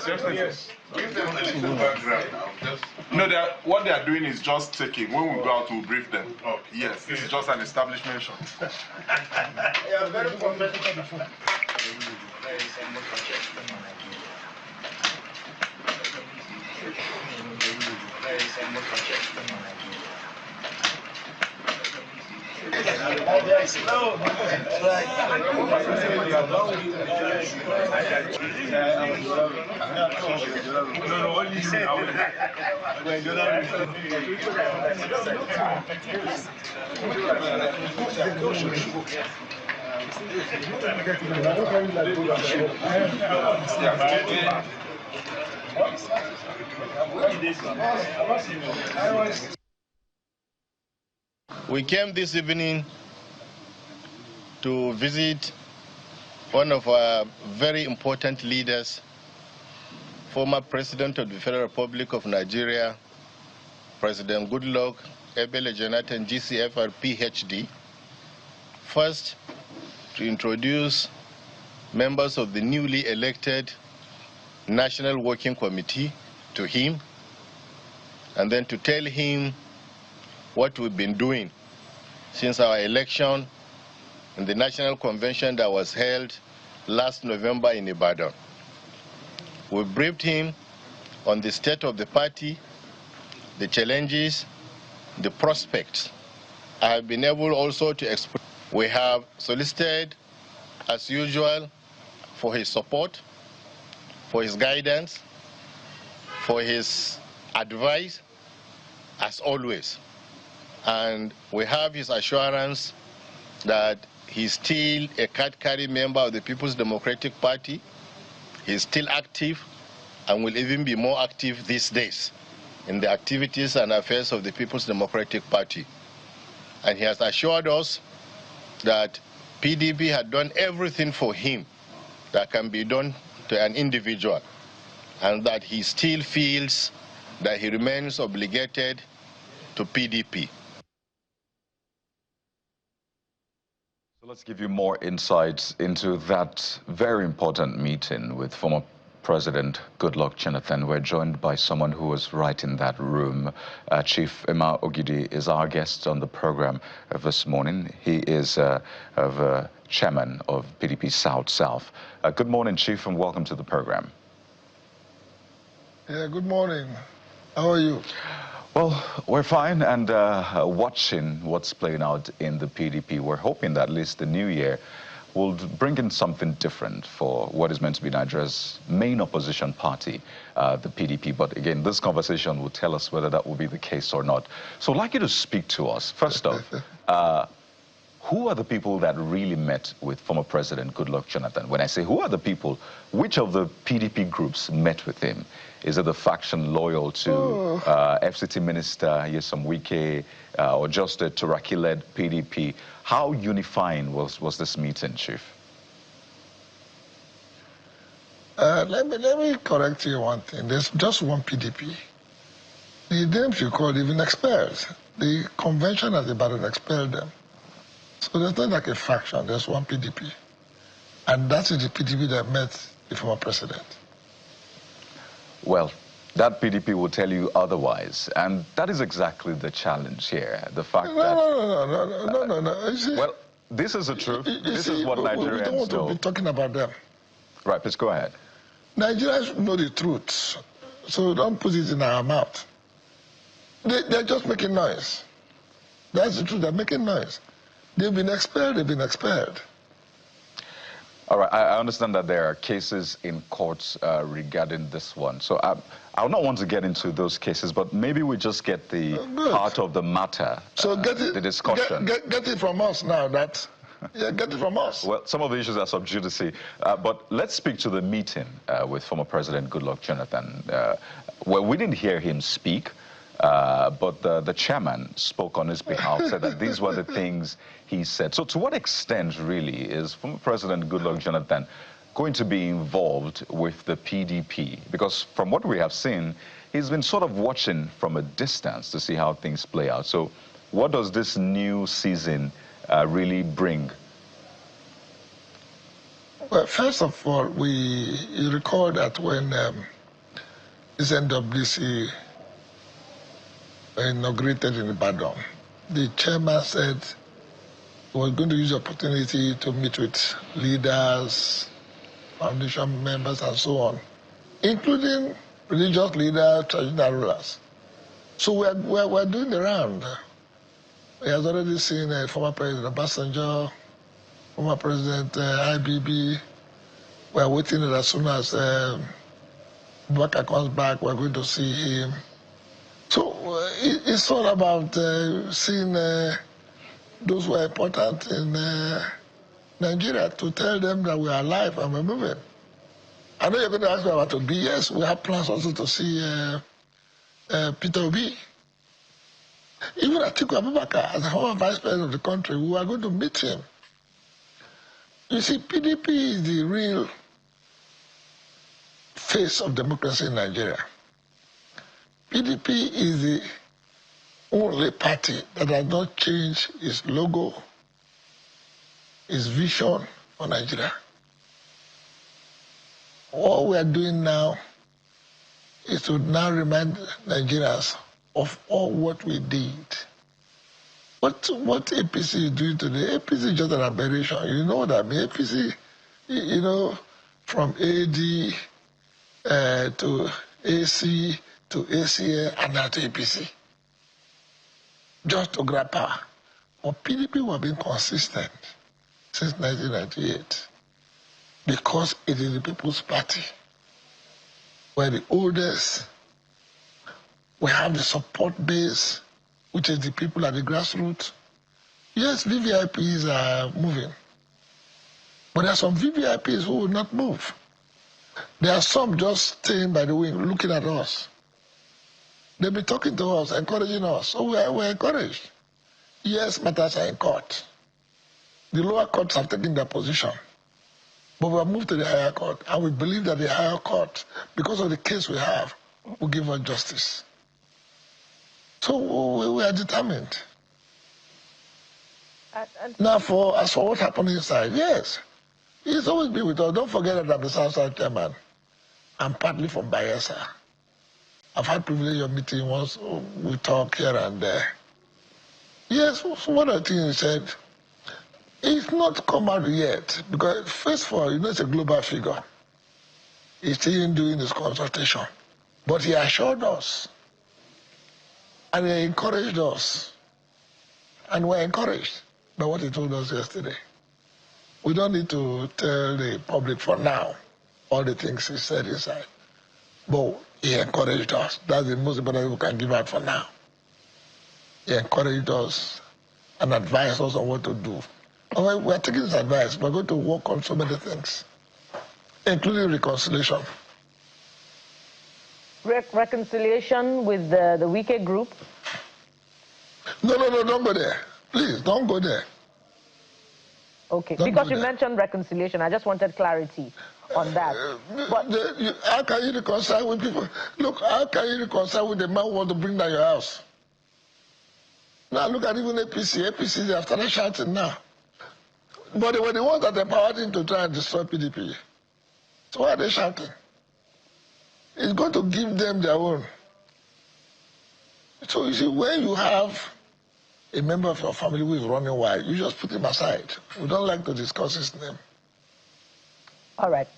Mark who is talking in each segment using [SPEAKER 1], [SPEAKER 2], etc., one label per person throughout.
[SPEAKER 1] Yes, yes.
[SPEAKER 2] Give them a little background now.
[SPEAKER 1] No, what they are doing is just taking. When we go out, we'll brief them.
[SPEAKER 2] Okay.
[SPEAKER 1] Yes, it's just an establishment.
[SPEAKER 2] Yeah, very professional.
[SPEAKER 3] We came this evening to visit one of our very important leaders, former President of the Federal Republic of Nigeria, President Goodluck Ebele Jonathan, GCFR, PhD. First, to introduce members of the newly elected National Working Committee to him, and then to tell him what we've been doing since our election in the National Convention that was held last November in Ibadan. We briefed him on the state of the party, the challenges, the prospects. I have been able also to explain. We have solicited, as usual, for his support, for his guidance, for his advice, as always. And we have his assurance that he's still a card-carrying member of the People's Democratic Party. He's still active and will even be more active these days in the activities and affairs of the People's Democratic Party. And he has assured us that PDP had done everything for him that can be done to an individual, and that he still feels that he remains obligated to PDP.
[SPEAKER 4] So let's give you more insights into that very important meeting with former President Goodluck Jonathan. We're joined by someone who was right in that room. Chief Emma Ogidi is our guest on the program this morning. He is chairman of PDP South. Good morning, Chief, and welcome to the program.
[SPEAKER 5] Yeah, good morning. How are you?
[SPEAKER 4] Well, we're fine, and watching what's playing out in the PDP. We're hoping that at least the new year will bring in something different for what is meant to be Nigeria's main opposition party, the PDP. But again, this conversation will tell us whether that will be the case or not. So I'd like you to speak to us. First off, who are the people that really met with former President Goodluck Jonathan? When I say who are the people, which of the PDP groups met with him? Is it the faction loyal to FCT Minister Nyesom Wike, or just a Turaki-led PDP? How unifying was this meeting, Chief?
[SPEAKER 5] Let me correct you one thing. There's just one PDP. The names you called even expelled. The convention has about expelled them. So there's not like a faction, there's one PDP. And that is the PDP that met the former president.
[SPEAKER 4] Well, that PDP will tell you otherwise, and that is exactly the challenge here. The fact that...
[SPEAKER 5] No. See,
[SPEAKER 4] well, this is the truth. This is what Nigerians
[SPEAKER 5] we don't want to be talking about them.
[SPEAKER 4] Right, please go ahead.
[SPEAKER 5] Nigerians know the truth, so don't put it in our mouth. They're just making noise. That's the truth, they're making noise. They've been expelled,
[SPEAKER 4] All right, I understand that there are cases in courts regarding this one. So I would not want to get into those cases, but maybe we just get the heart of the matter,
[SPEAKER 5] so get it,
[SPEAKER 4] the discussion.
[SPEAKER 5] Get it from us now. Yeah, get it from us.
[SPEAKER 4] Well, some of the issues are sub judice. But let's speak to the meeting with former President Goodluck Jonathan. Well, we didn't hear him speak, but the chairman spoke on his behalf, said that these were the things he said. So to what extent, really, is former President Goodluck Jonathan going to be involved with the PDP? Because from what we have seen, he's been sort of watching from a distance to see how things play out. So what does this new season really bring?
[SPEAKER 5] Well, first of all, you recall that when this NWC inaugurated in Ibadan, the chairman said he was going to use the opportunity to meet with leaders, foundation members, and so on, including religious leaders, traditional rulers. So we're doing the round. He has already seen former President Obasanjo, former President IBB. We're waiting that as soon as Baka comes back, we're going to see him. So it's all about seeing those who are important in Nigeria to tell them that we are alive and we're moving. I know you're going to ask me about Obi. Yes, we have plans also to see Peter Obi. Even Atiku Abubakar, as the former vice president of the country, we are going to meet him. You see, PDP is the real face of democracy in Nigeria. PDP is the only party that has not changed its logo, its vision for Nigeria. All we are doing now is to now remind Nigerians of all what we did. What APC is doing today, APC is just an aberration. You know what I mean? APC, you know, from AD to AC to ACA and now to APC. Just to grab power. But PDP have been consistent since 1998 because it is the People's Party. We're the oldest. We have the support base, which is the people at the grassroots. Yes, VVIPs are moving. But there are some VVIPs who will not move. There are some just staying by the wing, looking at us. They'll be talking to us, encouraging us. So we're encouraged. Yes, matters are in court. The lower courts have taken their position. But we have moved to the higher court, and we believe that the higher court, because of the case we have, will give us justice. So we are determined. Now, as for what happened inside, yes, he's always been with us. Don't forget that I'm the South-South chairman. I'm partly from Bayelsa. I've had privilege of meeting once. We talk here and there. Yes, so one of the things he said, it's not come out yet, because first of all, you know, it's a global figure. He's still doing his consultation. But he assured us, and he encouraged us, and we're encouraged by what he told us yesterday. We don't need to tell the public for now all the things he said inside. But he encouraged us. That's the most important thing we can give out for now. He encouraged us and advised us on what to do. And we're taking his advice. We're going to work on so many things, including reconciliation.
[SPEAKER 6] Reconciliation with the Wike group?
[SPEAKER 5] No, don't go there. Please, don't go there.
[SPEAKER 6] Okay,
[SPEAKER 5] Don't
[SPEAKER 6] because you
[SPEAKER 5] there.
[SPEAKER 6] mentioned reconciliation, I just wanted clarity on that.
[SPEAKER 5] How can you reconcile with people? Look, how can you reconcile with the man who wants to bring down your house? Now look at even APC. APC, they have started shouting now. But they were the ones that empowered him to try and destroy PDP. So why are they shouting? It's going to give them their own. So you see, when you have a member of your family who is running wild, you just put him aside. We don't like to discuss his name.
[SPEAKER 6] All right,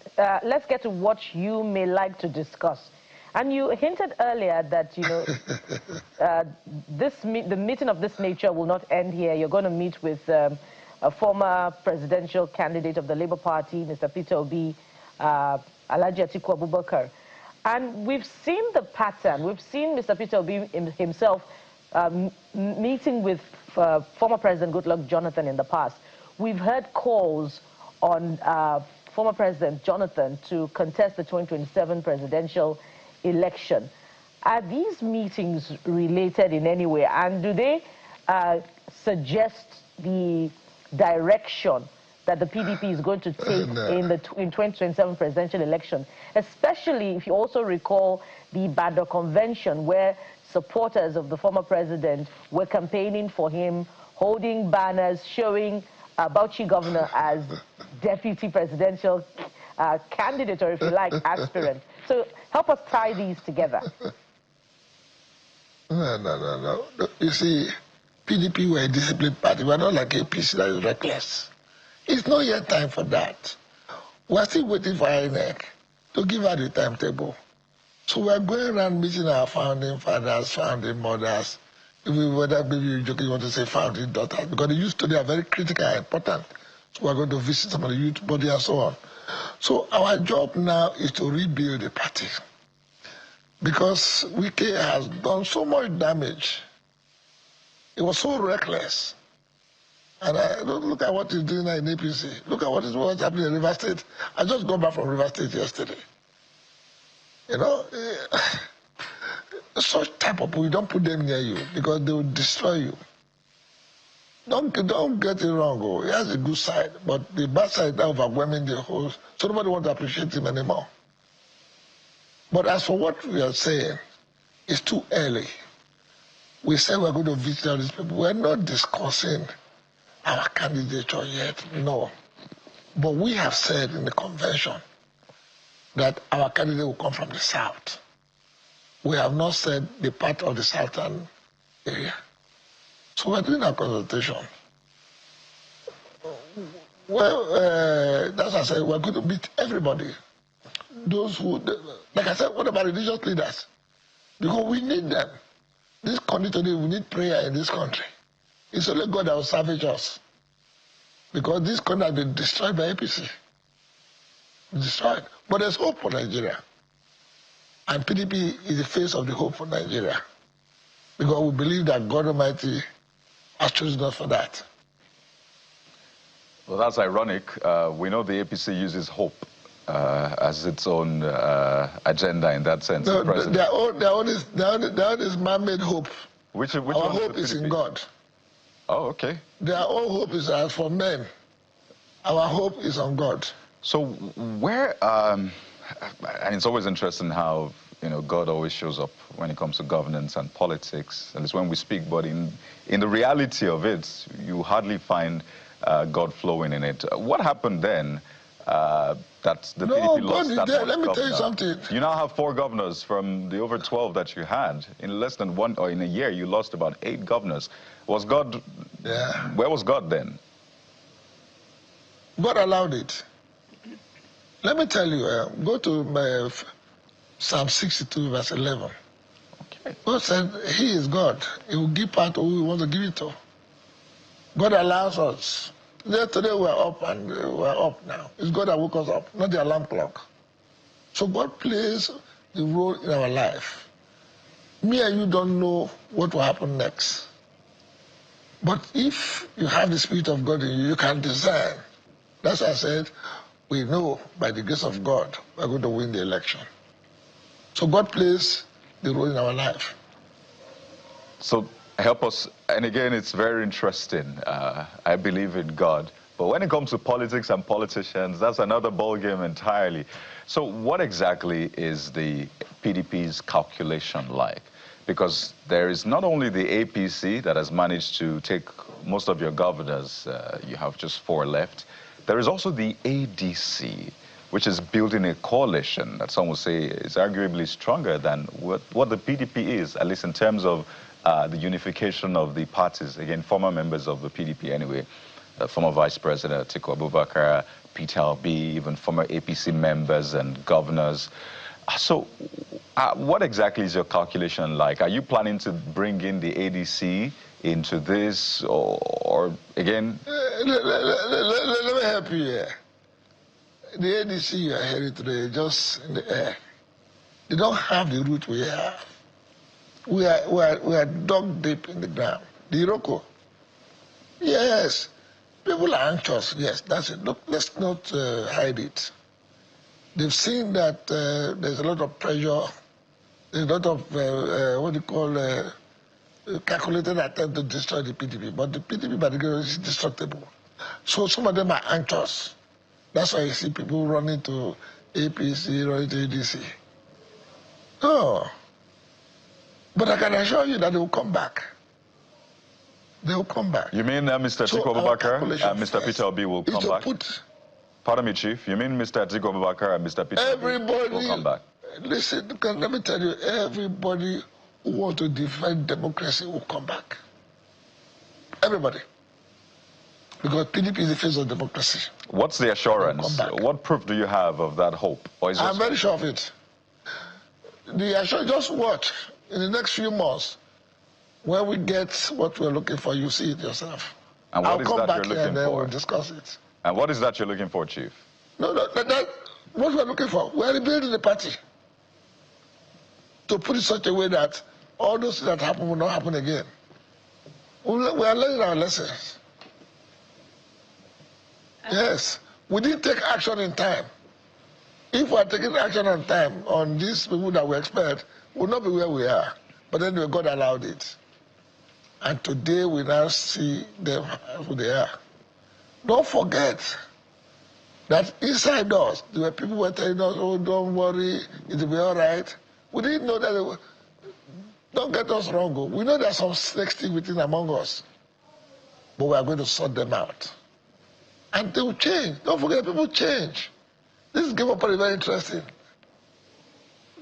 [SPEAKER 6] let's get to what you may like to discuss. And you hinted earlier that, you know, the meeting of this nature will not end here. You're going to meet with a former presidential candidate of the Labour Party, Mr. Peter Obi, Alhaji Atiku Abubakar. And we've seen the pattern. We've seen Mr. Peter Obi himself meeting with former President Goodluck Jonathan in the past. We've heard calls on former President Jonathan to contest the 2027 presidential election. Are these meetings related in any way? And do they suggest the direction that the PDP is going to take in 2027 presidential election, especially if you also recall the Badr Convention, where supporters of the former president were campaigning for him, holding banners showing Bauchi governor as deputy presidential candidate, or if you like, aspirant. So help us tie these together.
[SPEAKER 5] No. You see, PDP were a disciplined party. We're not like APC that is reckless. It's not yet time for that. We're still waiting for INEC to give her the timetable. So we're going around meeting our founding fathers, founding mothers, whether maybe you want to say founding daughters, because the youth today are very critical and important. So we're going to visit some of the youth body and so on. So our job now is to rebuild the party, because Wike has done so much damage. It was so reckless. And look at what he's doing now in APC. Look at what's happening in River State. I just got back from River State yesterday. You know, such type of people, you don't put them near you because they will destroy you. Don't get it wrong. Oh, he has a good side, but the bad side is overwhelming the whole. So nobody wants to appreciate him anymore. But as for what we are saying, it's too early. We say we're going to visit all these people. We're not discussing our candidature yet, no. But we have said in the convention that our candidate will come from the south. We have not said the part of the southern area. So we're doing our consultation. Well, that's why I said we're going to meet everybody. Those who, like I said, what about religious leaders? Because we need them. This country today, we need prayer in this country. It's only God that will salvage us. Because this country has been destroyed by APC. Destroyed. But there's hope for Nigeria. And PDP is the face of the hope for Nigeria. Because we believe that God Almighty has chosen us for that.
[SPEAKER 4] Well, that's ironic. We know the APC uses hope as its own agenda in that sense.
[SPEAKER 5] No, their own is man-made hope.
[SPEAKER 4] Which
[SPEAKER 5] Our hope is in God.
[SPEAKER 4] Oh, okay.
[SPEAKER 5] Their own hope is as for men. Our hope is on God.
[SPEAKER 4] So where, and it's always interesting how, you know, God always shows up when it comes to governance and politics, and it's when we speak, but in the reality of it, you hardly find God flowing in it. What happened then that the PDP lost that one
[SPEAKER 5] Let me
[SPEAKER 4] governor?
[SPEAKER 5] tell you something.
[SPEAKER 4] You now have 4 governors from the over 12 that you had. In less than one, or in a year, you lost about 8 governors. Was God, where was God then?
[SPEAKER 5] God allowed it. Let me tell you, go to Psalm 62, verse 11.
[SPEAKER 4] Okay.
[SPEAKER 5] God said, He is God. He will give part to who He wants to give it to. God allows us. Today we're up and we're up now. It's God that woke us up, not the alarm clock. So God plays the role in our life. Me and you don't know what will happen next. But if you have the Spirit of God in you, you can discern. That's why I said, we know by the grace of God, we're going to win the election. So God plays the role in our life.
[SPEAKER 4] So help us, and again, it's very interesting. I believe in God. But when it comes to politics and politicians, that's another ballgame entirely. So what exactly is the PDP's calculation like? Because there is not only the APC that has managed to take most of your governors, you have just 4 left. There is also the ADC, which is building a coalition that some will say is arguably stronger than what the PDP is, at least in terms of the unification of the parties. Again, former members of the PDP anyway, former Vice President Atiku Abubakar, Peter Obi, even former APC members and governors. So what exactly is your calculation like? Are you planning to bring in the ADC into this, or again?
[SPEAKER 5] Let me help you here. The ADC you are hearing today, just in the air. They don't have the root we have. We are dug deep in the ground. The Iroko. Yes. People are anxious. Yes, that's it. Look, let's not hide it. They've seen that there's a lot of pressure. There's a lot of, what do you call, calculated attempt to destroy the PDP. But the PDP, by the way, is destructible. So some of them are anxious. That's why you see people running to APC, running to ADC. No. But I can assure you that they will come back. They will come back.
[SPEAKER 4] You mean Mr. Atiku Abubakar and Mr. Peter Obi will come back? Pardon me, Chief. You mean Mr. Atiku Abubakar and Mr. Peter
[SPEAKER 5] Everybody
[SPEAKER 4] will come back?
[SPEAKER 5] Listen, let me tell you, everybody who wants to defend democracy will come back. Everybody. Because PDP is the face of democracy.
[SPEAKER 4] What's the assurance? What proof do you have of that hope? Or is
[SPEAKER 5] I'm very sure of it. The assurance, just watch. In the next few months, when we get what we're looking for, you see it yourself.
[SPEAKER 4] And what
[SPEAKER 5] I'll
[SPEAKER 4] is
[SPEAKER 5] come
[SPEAKER 4] that
[SPEAKER 5] back
[SPEAKER 4] you're
[SPEAKER 5] here
[SPEAKER 4] looking
[SPEAKER 5] and then
[SPEAKER 4] for?
[SPEAKER 5] we'll discuss it.
[SPEAKER 4] And what is that you're looking for, Chief?
[SPEAKER 5] No, what we're looking for, we're rebuilding the party. To put it such a way that all those things that happen will not happen again. We are learning our lessons. Yes, we didn't take action in time. If we are taking action on time on these people that we expect, we'll not be where we are. But anyway, God allowed it. And today we now see them who they are. Don't forget that inside us, there were people who were telling us, oh, don't worry, it'll be all right. We didn't know that they were. Don't get us wrong. We know there's some snakes still within among us. But we are going to sort them out. And they will change. Don't forget, people change. This game of is very interesting.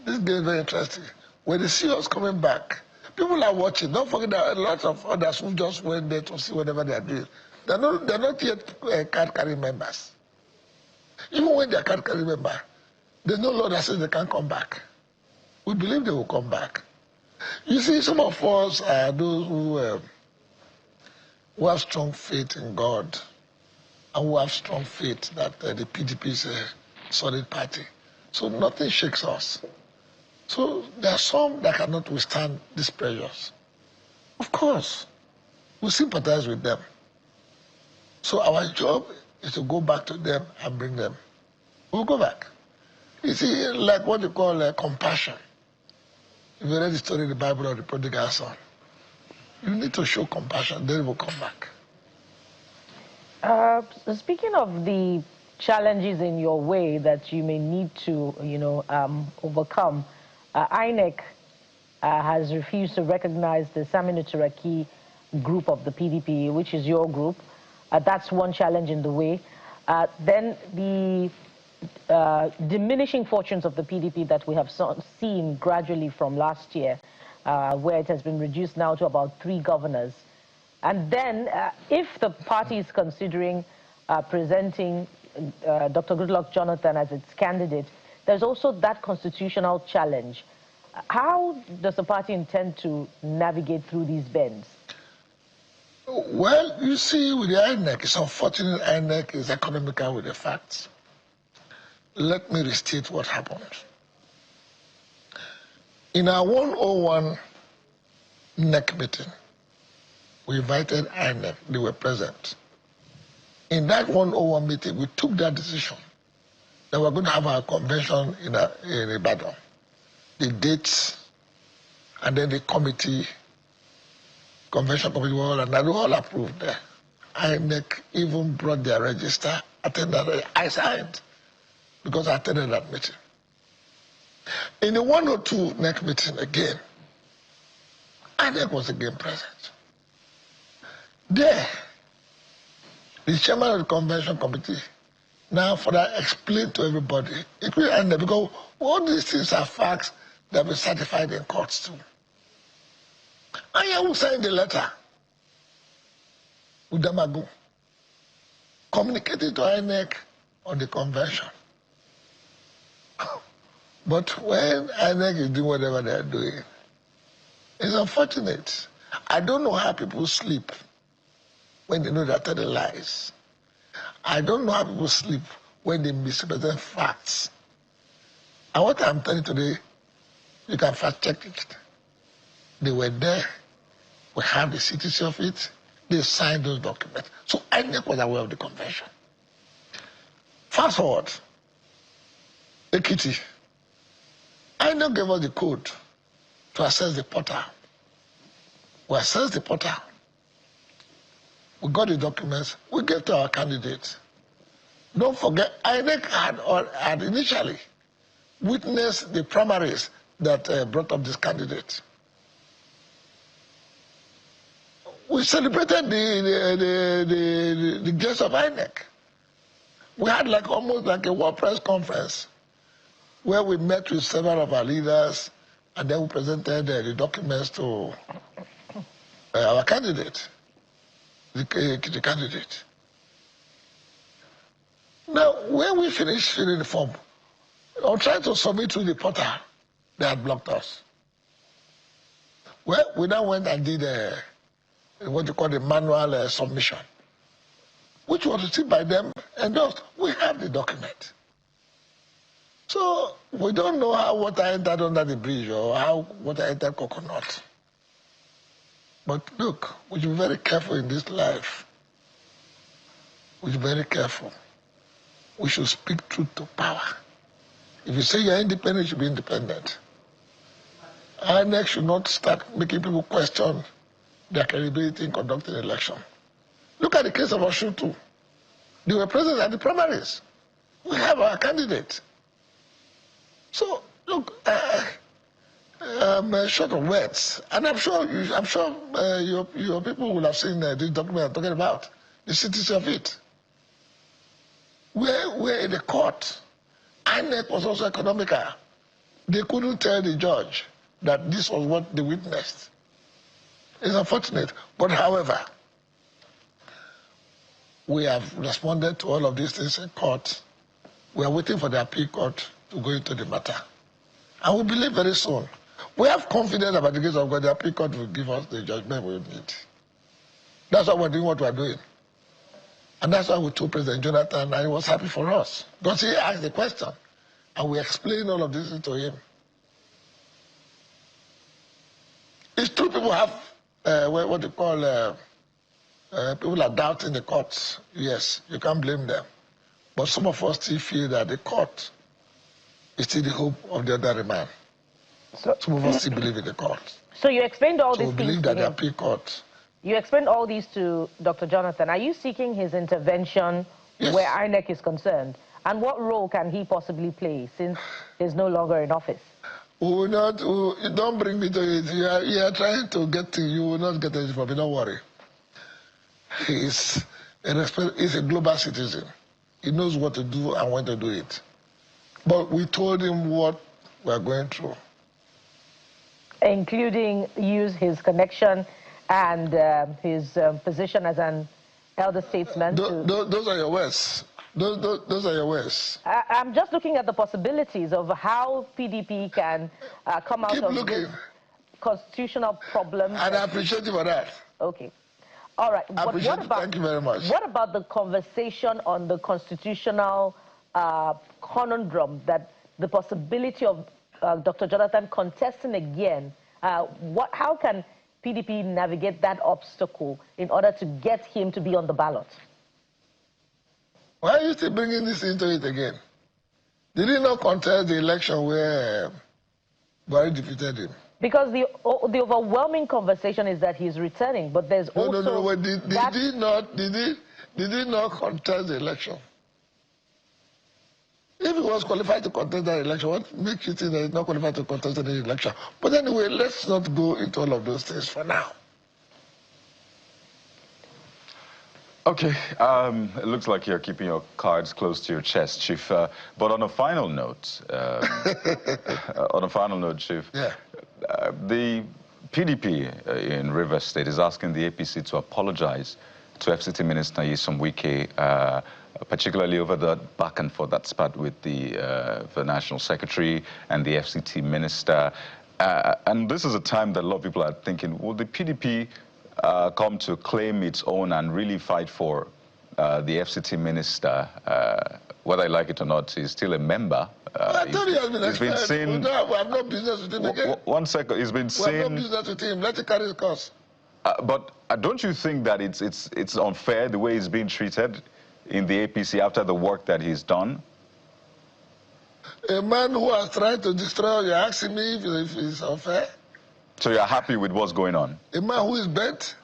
[SPEAKER 5] This game is very interesting. When they see us coming back, people are watching. Don't forget that a lot of others who just went there to see whatever they are doing. They're not yet card-carrying members. Even when they are card-carrying members, there's no law that says they can't come back. We believe they will come back. You see, some of us are those who have strong faith in God and who have strong faith that the PDP is a solid party. So nothing shakes us. So there are some that cannot withstand these pressures. Of course, we sympathize with them. So our job is to go back to them and bring them. We'll go back. You see, like what you call compassion. If you read the story in the Bible of the prodigal son, you need to show compassion, then it will come back.
[SPEAKER 6] Speaking of the challenges in your way that you may need to, overcome, INEC has refused to recognize the Saminu Turaki group of the PDP, which is your group. That's one challenge in the way. Then the diminishing fortunes of the PDP that we have seen gradually from last year, where it has been reduced now to about 3 governors. And then if the party is considering presenting Dr. Goodluck Jonathan as its candidate, there's also that constitutional challenge. How does the party intend to navigate through these bends?
[SPEAKER 5] Well, you see, with the INEC, it's unfortunate INEC is economical with the facts. Let me restate what happened. In our 101 NEC meeting, we invited INEC, they were present. In that 101 meeting, we took that decision that we're going to have our convention in Ibadan. The dates, and then the committee, convention committee, and they all approved there. INEC even brought their register, attended, I signed, because I attended that meeting. In the 102 NEC meeting again, INEC was again present. There, the chairman of the convention committee now further explained to everybody, including INEC, because all these things are facts that have been certified in courts too. And I will sign the letter with Damagu, communicating to INEC on the convention. But when INEC is doing whatever they are doing, it's unfortunate. I don't know how people sleep when they know they're telling lies. I don't know how people sleep when they misrepresent facts. And what I'm telling you today, you can fact check it. They were there. We have the citizenship of it. They signed those documents. So INEC was aware of the convention. Fast forward, Ekiti. INEC gave us the code to access the portal. We accessed the portal. We got the documents. We gave to our candidate. Don't forget, INEC had initially witnessed the primaries that brought up this candidate. We celebrated the guests of INEC. We had like almost like a world press conference where we met with several of our leaders, and then we presented the documents to our candidate, the candidate. Now, when we finished filling the form, I was trying to submit to the portal. They had blocked us. Well, we now went and did what you call the manual submission, which was received by them, and thus we have the document. So we don't know how water entered under the bridge or how water entered coconut. But look, we should be very careful in this life. We should be very careful. We should speak truth to power. If you say you're independent, you should be independent. INEC should not start making people question their credibility in conducting an election. Look at the case of Osun too. They were present at the primaries. We have our candidate. So look, I'm short of words, and I'm sure your people will have seen this document I'm talking about, the cities of it. We're in the court. INEC was also economical. They couldn't tell the judge that this was what they witnessed. It's unfortunate, but however, we have responded to all of these things in court. We are waiting for the appeal court to go into the matter. And we believe very soon. We have confidence about the case of God. The appeal court will give us the judgment we need. That's why we're doing what we're doing. And that's why we told President Jonathan, and he was happy for us. Because he asked the question, and we explained all of this to him. It's true people have what you call, people are doubting the courts. Yes, you can't blame them. But some of us still feel that the court is still the hope of the other man. So, some of us still believe in the court.
[SPEAKER 6] So you explained all these
[SPEAKER 5] things.
[SPEAKER 6] So
[SPEAKER 5] we believe that the appeal court.
[SPEAKER 6] You explained all these to Dr. Jonathan. Are you seeking his intervention where INEC is concerned? And what role can he possibly play since he's no longer in office?
[SPEAKER 5] Don't bring me to it. You are trying to get to, you will not get it from me, don't worry. He's a global citizen. He knows what to do and when to do it. But we told him what we're going through.
[SPEAKER 6] Including use his connection and his position as an elder statesman.
[SPEAKER 5] Those are your words. Those are your words.
[SPEAKER 6] I'm just looking at the possibilities of how PDP can come out of this constitutional problem.
[SPEAKER 5] And I appreciate you for that.
[SPEAKER 6] Okay. All right. But what about,
[SPEAKER 5] thank you very much.
[SPEAKER 6] What about the conversation on the constitutional conundrum that the possibility of Dr. Jonathan contesting again? How can PDP navigate that obstacle in order to get him to be on the ballot?
[SPEAKER 5] Why are you still bringing this into it again? Did he not contest the election where Buhari defeated him?
[SPEAKER 6] Because the overwhelming conversation is that he's returning, but there's also...
[SPEAKER 5] No. Did he not contest the election? If he was qualified to contest that election, what makes you think that he's not qualified to contest the election? But anyway, let's not go into all of those things for now.
[SPEAKER 4] Okay, it looks like you're keeping your cards close to your chest, Chief. But on a final note, Chief, the PDP in Rivers State is asking the APC to apologize to FCT Minister Nyesom Wike, particularly over the back and forth that spat with the National Secretary and the FCT Minister. And this is a time that a lot of people are thinking, will the PDP come to claim its own and really fight for the FCT Minister? Whether I like it or not, he's still a member.
[SPEAKER 5] I thought
[SPEAKER 4] he's been seen...
[SPEAKER 5] No, I have no business with him again.
[SPEAKER 4] 1 second, he's been seen...
[SPEAKER 5] We have no business with him. Let him carry his course.
[SPEAKER 4] But don't you think that it's unfair the way he's being treated in the APC after the work that he's done?
[SPEAKER 5] A man who has tried to destroy, you're asking me if it's unfair?
[SPEAKER 4] So you're happy with what's going on?
[SPEAKER 5] A man who is bent?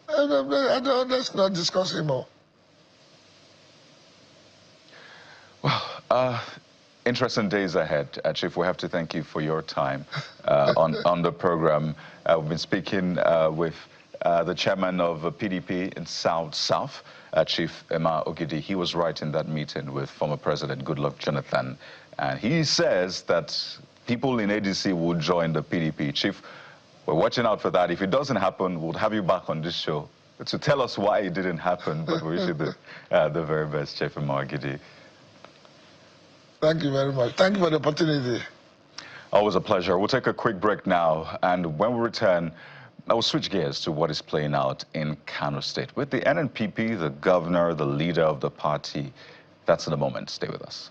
[SPEAKER 5] Let's not discuss him more.
[SPEAKER 4] Well, interesting days ahead. Chief, we have to thank you for your time on the program. We've been speaking with the chairman of PDP in South. Chief Emma Ogidi. He was right in that meeting with former President Goodluck Jonathan. And he says that people in ADC will join the PDP. Chief, we're watching out for that. If it doesn't happen, we'll have you back on this show to tell us why it didn't happen. But we wish you the very best, Chief Emma Ogidi.
[SPEAKER 5] Thank you very much. Thank you for the opportunity.
[SPEAKER 4] Always a pleasure. We'll take a quick break now, and when we return, I will switch gears to what is playing out in Kano State with the NNPP, the governor, the leader of the party. That's in a moment. Stay with us.